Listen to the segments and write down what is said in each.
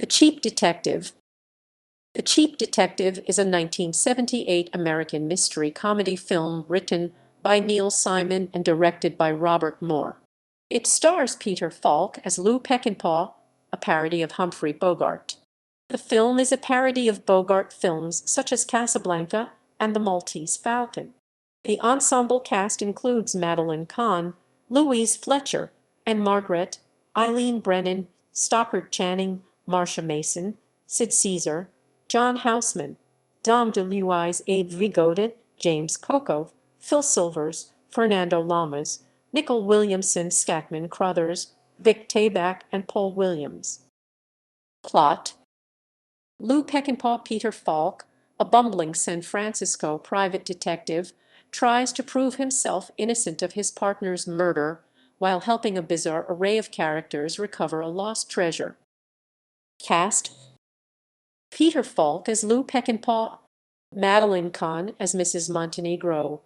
The Cheap Detective. The Cheap Detective is a 1978 American mystery comedy film written by Neil Simon and directed by Robert Moore. It stars Peter Falk as Lou Peckinpaugh, a parody of Humphrey Bogart. The film is a parody of Bogart films such as Casablanca and The Maltese Falcon. The ensemble cast includes Madeline Kahn, Louise Fletcher, Ann-Margret, Eileen Brennan, Stockard Channing, Marsha Mason, Sid Caesar, John Houseman, DeLuise, Abe Vigoda, James Coco, Phil Silvers, Fernando Lamas, Nicol Williamson, Scatman Crothers, Tayback, and Paul Williams. Plot: Lou Peckinpaugh Peter Falk, a bumbling San Francisco private detective, tries to prove himself innocent of his partner's murder while helping a bizarre array of characters recover a lost treasure. Cast: Peter Falk as Lou Peckinpaugh, Madeline Kahn as Mrs. Montenegro,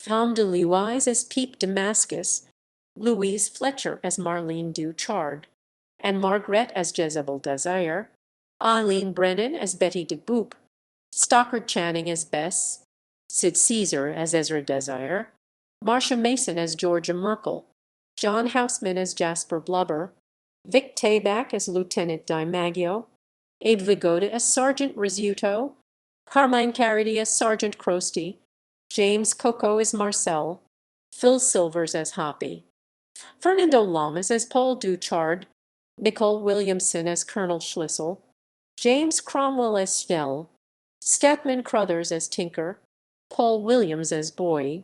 DeLuise as Peep Damascus, Louise Fletcher as Marlene Duchard, Ann-Margret as Jezebel Desire, Eileen Brennan as Betty DeBoop, Stockard Channing as Bess, Sid Caesar as Ezra Desire, Marsha Mason as Georgia Merkel, John Houseman as Jasper Blubber, Tayback as Lieutenant DiMaggio, Abe Vigoda as Sergeant Rizzuto, Carmine Caridi as Sergeant Crosty, James Coco as Marcel, Phil Silvers as Hoppy, Fernando Lamas as Paul Duchard, Nicol Williamson as Colonel Schlissel, James Cromwell as Snell, Scatman Crothers as Tinker, Paul Williams as Boy,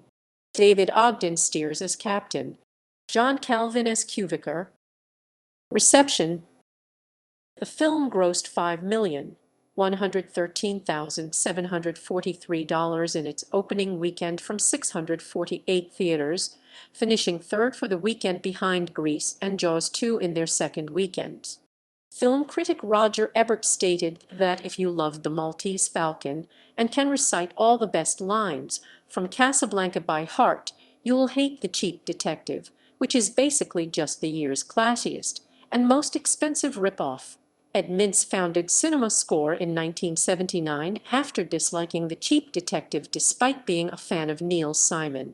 David Ogden Steers as Captain, John Calvin as Cuvicker. Reception: the film grossed $5,113,743 in its opening weekend from 648 theaters, finishing third for the weekend behind Grease and Jaws 2 in their second weekends. Film critic Roger Ebert stated that if you loved The Maltese Falcon and can recite all the best lines from Casablanca by heart, you will hate The Cheap Detective, which is basically just the year's classiest and most expensive ripoff. Ed Mintz founded CinemaScore in 1979 after disliking The Cheap Detective despite being a fan of Neil Simon.